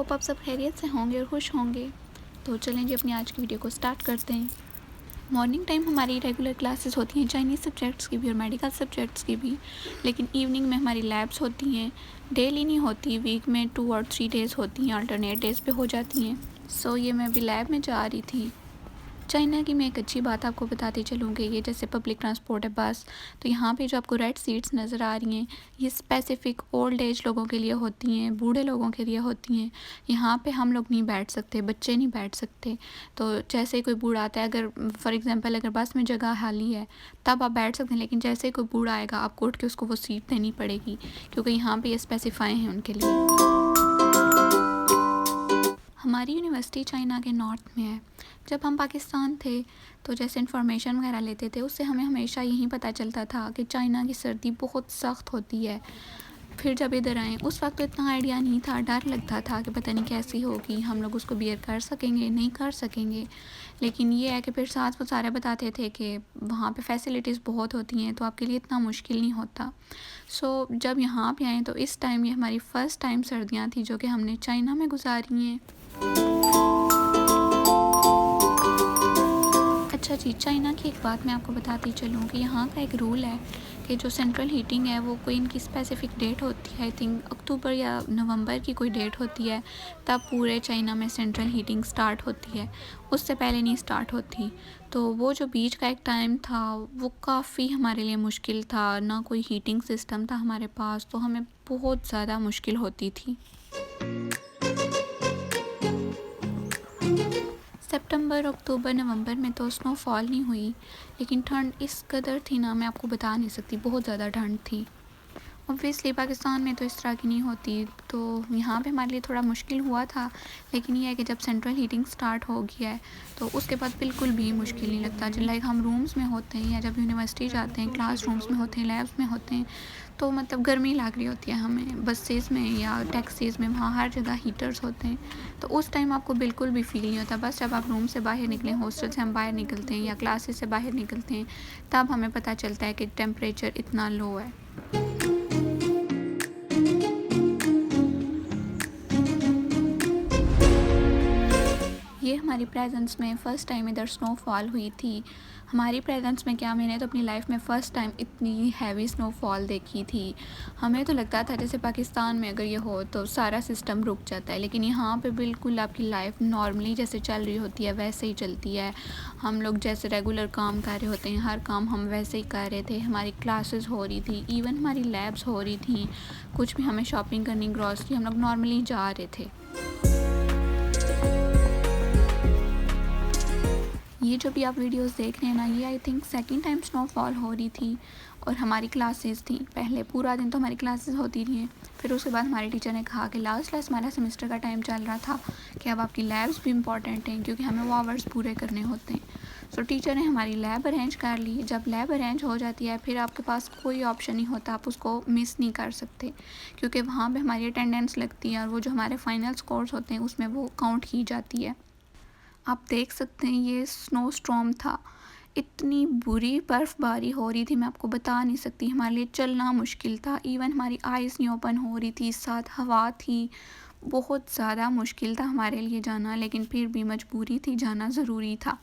Hope आप सब खैरियत से होंगे और खुश होंगे। तो चलें जी अपनी आज की वीडियो को स्टार्ट करते हैं। मॉर्निंग टाइम हमारी रेगुलर क्लासेस होती हैं चाइनीज़ सब्जेक्ट्स की भी और मेडिकल सब्जेक्ट्स की भी, लेकिन इवनिंग में हमारी लैब्स होती हैं। डेली नहीं होती, वीक में 2 और 3 डेज़ होती हैं, अल्टरनेट डेज़ पे हो जाती हैं। सो ये मैं अभी लैब में जा रही थी। चाइना की मैं एक अच्छी बात आपको बताती चलूँगी, ये जैसे पब्लिक ट्रांसपोर्ट है बस, तो यहाँ पे जो आपको रेड सीट्स नज़र आ रही हैं ये स्पेसिफ़िक ओल्ड एज लोगों के लिए होती हैं, बूढ़े लोगों के लिए होती हैं। यहाँ पे हम लोग नहीं बैठ सकते, बच्चे नहीं बैठ सकते। तो जैसे ही कोई बूढ़ा आता है, अगर फॉर एग्ज़ाम्पल अगर बस में जगह खाली है तब आप बैठ सकते हैं, लेकिन जैसे ही कोई बूढ़ा आएगा आपको उठ के उसको वो सीट देनी पड़ेगी, क्योंकि यहाँ पे ये स्पेसिफ़ाई हैं उनके लिए। हमारी यूनिवर्सिटी चाइना के नॉर्थ में है। जब हम पाकिस्तान थे तो जैसे इन्फॉर्मेशन वगैरह लेते थे, उससे हमें हमेशा यही पता चलता था कि चाइना की सर्दी बहुत सख्त होती है। फिर जब इधर आए उस वक्त तो इतना आइडिया नहीं था, डर लगता था कि पता नहीं कैसी होगी, हम लोग उसको बियर कर सकेंगे नहीं कर सकेंगे। लेकिन ये है कि फिर साथ वो सारे बताते थे कि वहाँ पे फैसिलिटीज़ बहुत होती हैं, तो आपके लिए इतना मुश्किल नहीं होता। सो जब यहाँ पे आए तो इस टाइम ये हमारी फ़र्स्ट टाइम सर्दियाँ थी जो कि हमने चाइना में गुजारी हैं। अच्छा जी, चाइना की एक बात मैं आपको बताती चलूँ कि यहाँ का एक रूल है कि जो सेंट्रल हीटिंग है वो कोई इनकी स्पेसिफ़िक डेट होती है, आई थिंक अक्टूबर या नवंबर की कोई डेट होती है, तब पूरे चाइना में सेंट्रल हीटिंग स्टार्ट होती है, उससे पहले नहीं स्टार्ट होती। तो वो जो बीच का एक टाइम था वो काफ़ी हमारे लिए मुश्किल था, ना कोई हीटिंग सिस्टम था हमारे पास, तो हमें बहुत ज़्यादा मुश्किल होती थी। सितंबर, अक्टूबर, नवंबर में तो स्नोफॉल नहीं हुई, लेकिन ठंड इस कदर थी ना, मैं आपको बता नहीं सकती, बहुत ज़्यादा ठंड थी। ऑब्वियसली पाकिस्तान में तो इस तरह की नहीं होती, तो यहाँ पे हमारे लिए थोड़ा मुश्किल हुआ था, लेकिन ये है कि जब सेंट्रल हीटिंग स्टार्ट हो गया है तो उसके बाद बिल्कुल भी मुश्किल नहीं लगता। जब लाइक हम रूम्स में होते हैं या जब यूनिवर्सिटी जाते हैं, क्लास रूम्स में होते हैं, लैब्स में होते हैं, तो मतलब गर्मी लग रही होती है हमें, बसेस में या टैक्सीज़ में, वहाँ हर जगह हीटर्स होते हैं, तो उस टाइम आपको बिल्कुल भी फील नहीं होता। बस जब आप रूम से बाहर निकलें, हॉस्टल से हम बाहर निकलते हैं या क्लासेस से बाहर निकलते हैं, तब हमें पता चलता है कि टेम्परेचर इतना लो है। ये हमारी प्रेजेंस में फ़र्स्ट टाइम इधर स्नोफॉल हुई थी। हमारी प्रेजेंस में क्या, मैंने तो अपनी लाइफ में फ़र्स्ट टाइम इतनी हैवी स्नोफॉल देखी थी। हमें तो लगता था जैसे पाकिस्तान में अगर ये हो तो सारा सिस्टम रुक जाता है, लेकिन यहाँ पे बिल्कुल आपकी लाइफ नॉर्मली जैसे चल रही होती है वैसे ही चलती है। हम लोग जैसे रेगुलर काम कर रहे होते हैं, हर काम हम वैसे ही कर रहे थे। हमारी क्लासेस हो रही थी, इवन हमारी लैब्स हो रही थी, कुछ भी हमें शॉपिंग करनी, ग्रॉसरी, हम लोग नॉर्मली जा रहे थे। ये जो भी आप वीडियोस देख रहे हैं ना, ये I think second time snowfall हो रही थी और हमारी क्लासेस थी। पहले पूरा दिन तो हमारी क्लासेस होती रही हैं, फिर उसके बाद हमारे टीचर ने कहा कि लास्ट हमारा सेमेस्टर का टाइम चल रहा था कि अब आपकी लैब्स भी इम्पॉर्टेंट हैं, क्योंकि हमें वो आवर्स पूरे करने होते हैं। सो टीचर ने हमारी लैब अरेंज कर ली। जब लैब अरेंज हो जाती है फिर आपके पास कोई ऑप्शन नहीं होता, आप उसको मिस नहीं कर सकते, क्योंकि वहाँ पर हमारी अटेंडेंस लगती है और वो जो हमारे फाइनल स्कोर्स होते हैं उसमें वो काउंट की जाती है। आप देख सकते हैं ये स्नो स्टॉर्म था, इतनी बुरी बर्फ़बारी हो रही थी, मैं आपको बता नहीं सकती। हमारे लिए चलना मुश्किल था, इवन हमारी आइज़ नहीं ओपन हो रही थी, साथ हवा थी, बहुत ज़्यादा मुश्किल था हमारे लिए जाना, लेकिन फिर भी मजबूरी थी, जाना ज़रूरी था।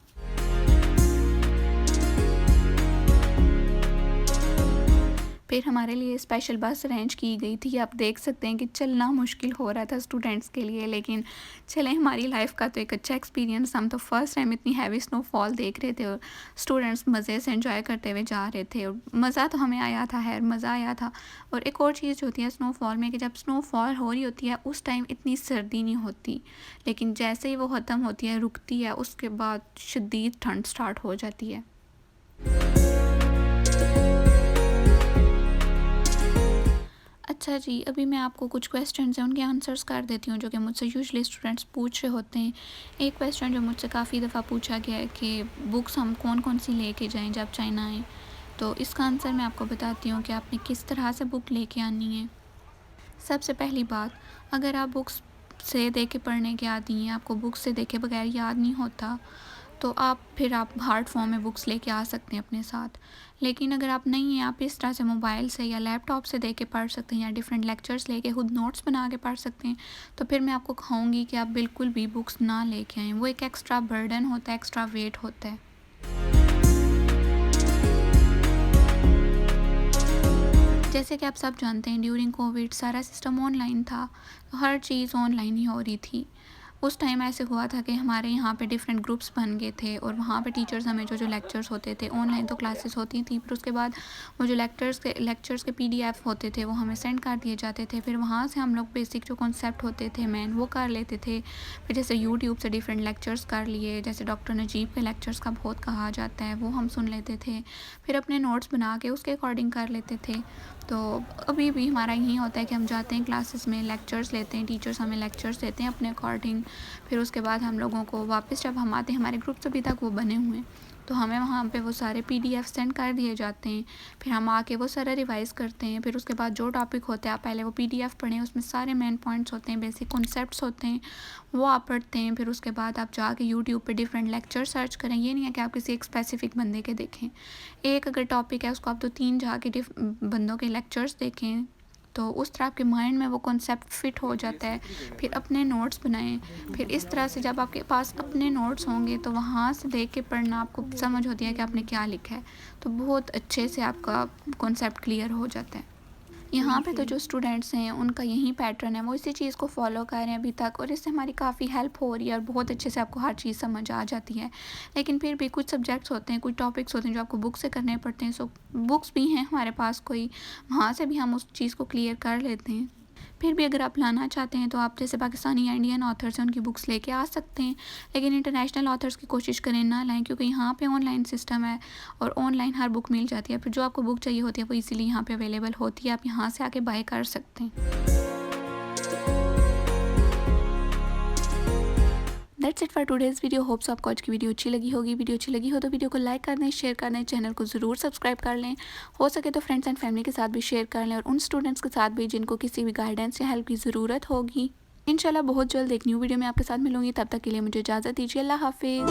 फिर हमारे लिए स्पेशल बस अरेंज की गई थी। आप देख सकते हैं कि चलना मुश्किल हो रहा था स्टूडेंट्स के लिए, लेकिन चलें, हमारी लाइफ का तो एक अच्छा एक्सपीरियंस। हम तो फर्स्ट टाइम इतनी हैवी स्नोफॉल देख रहे थे और स्टूडेंट्स मज़े से एंजॉय करते हुए जा रहे थे और मज़ा तो हमें आया था, खैर मज़ा आया था। और एक और चीज़ होती है स्नोफॉल में कि जब स्नोफॉल हो रही होती है उस टाइम इतनी सर्दी नहीं होती, लेकिन जैसे ही वो ख़त्म होती है, रुकती है, उसके बाद शदीद ठंड स्टार्ट हो जाती है। अच्छा जी, अभी मैं आपको कुछ क्वेश्चंस हैं उनके आंसर्स कर देती हूँ जो कि मुझसे यूजुअली स्टूडेंट्स पूछ रहे होते हैं। एक क्वेश्चन जो मुझसे काफ़ी दफ़ा पूछा गया है कि बुक्स हम कौन कौन सी लेके जाएं जब चाइना आएँ, तो इसका आंसर मैं आपको बताती हूँ कि आपने किस तरह से बुक लेके आनी है। सबसे पहली बात, अगर आप बुक्स से देख के पढ़ने के आदी हैं, आपको बुक्स से देखे बगैर याद नहीं होता, तो आप हार्ड फॉर्म में बुक्स लेके आ सकते हैं अपने साथ। लेकिन अगर आप नहीं हैं, आप इस तरह से मोबाइल से या लैपटॉप से देख के पढ़ सकते हैं या डिफरेंट लेक्चर्स लेके खुद नोट्स बना के पढ़ सकते हैं, तो फिर मैं आपको कहूँगी कि आप बिल्कुल भी बुक्स ना लेके आएँ। वो एक एक्स्ट्रा बर्डन होता है, एक्स्ट्रा वेट होता है। जैसे कि आप सब जानते हैं, ड्यूरिंग कोविड सारा सिस्टम ऑनलाइन था, तो हर चीज़ ऑनलाइन ही हो रही थी। उस टाइम ऐसे हुआ था कि हमारे यहाँ पे डिफरेंट ग्रुप्स बन गए थे और वहाँ पे टीचर्स हमें जो लेक्चर्स होते थे, ऑनलाइन तो क्लासेस होती थी, फिर उसके बाद वो जो लेक्चर्स के पीडीएफ होते थे वो हमें सेंड कर दिए जाते थे। फिर वहाँ से हम लोग बेसिक जो कॉन्सेप्ट होते थे मेन वो कर लेते थे। फिर जैसे यूट्यूब से डिफरेंट लेक्चर्स कर लिए, जैसे डॉक्टर नजीब के लेक्चर्स का बहुत कहा जाता है, वो हम सुन लेते थे। फिर अपने नोट्स बना के उसके अकॉर्डिंग कर लेते थे। तो अभी भी हमारा यही होता है कि हम जाते हैं क्लासेस में, लेक्चर्स लेते हैं, टीचर्स हमें लेक्चर्स देते हैं अपने अकॉर्डिंग। फिर उसके बाद हम लोगों को वापस जब हम आते हैं, हमारे ग्रुप्स अभी तक वो बने हुए हैं, तो हमें वहाँ पे वो सारे पीडीएफ सेंड कर दिए जाते हैं। फिर हम आके वो सारा रिवाइज़ करते हैं। फिर उसके बाद जो टॉपिक होते हैं, आप पहले वो पीडीएफ पढ़ें, उसमें सारे मेन पॉइंट्स होते हैं, बेसिक कॉन्सेप्ट्स होते हैं, वो आप पढ़ते हैं। फिर उसके बाद आप जाके यूट्यूब पे डिफरेंट लेक्चर सर्च करें। ये नहीं है कि आप किसी एक स्पेसिफिक बंदे के देखें, एक अगर टॉपिक है उसको आप 2-3 जाके बंदों के लेक्चर्स देखें, तो उस तरह आपके माइंड में वो कॉन्सेप्ट फिट हो जाता है। फिर अपने नोट्स बनाएं। फिर इस तरह से जब आपके पास अपने नोट्स होंगे तो वहाँ से देख के पढ़ना आपको समझ होती है कि आपने क्या लिखा है, तो बहुत अच्छे से आपका कॉन्सेप्ट क्लियर हो जाता है। यहाँ पे तो जो स्टूडेंट्स हैं उनका यही पैटर्न है, वो इसी चीज़ को फॉलो कर रहे हैं अभी तक, और इससे हमारी काफ़ी हेल्प हो रही है और बहुत अच्छे से आपको हर चीज़ समझ आ जाती है। लेकिन फिर भी कुछ सब्जेक्ट्स होते हैं, कुछ टॉपिक्स होते हैं जो आपको बुक से करने पड़ते हैं। सो बुक्स भी हैं हमारे पास कोई, वहाँ से भी हम उस चीज़ को क्लियर कर लेते हैं। फिर भी अगर आप लाना चाहते हैं तो आप जैसे पाकिस्तानी या इंडियन ऑथर्स हैं उनकी बुक्स लेके आ सकते हैं, लेकिन इंटरनेशनल ऑथर्स की कोशिश करें ना लाएं, क्योंकि यहाँ पे ऑनलाइन सिस्टम है और ऑनलाइन हर बुक मिल जाती है। फिर जो आपको बुक चाहिए होती है वो इजीली यहाँ पे अवेलेबल होती है, आप यहाँ से आके बाय कर सकते हैं। That's it for today's video. Hopes आपको आज की वीडियो अच्छी लगी होगी। वीडियो अच्छी लगी हो तो वीडियो को लाइक कर दें, शेयर कर दें, चैनल को ज़रूर सब्सक्राइब कर लें। हो सके तो फ्रेंड्स एंड फैमिली के साथ भी शेयर कर लें, और उन स्टूडेंट्स के साथ भी जिनको किसी भी गाइडेंस या हेल्प की ज़रूरत होगी। इंशाल्लाह बहुत जल्द एक न्यू वीडियो में आपके साथ मिलूंगी। तब तक के लिए मुझे इजाज़त दीजिए। अल्लाह हाफिज़।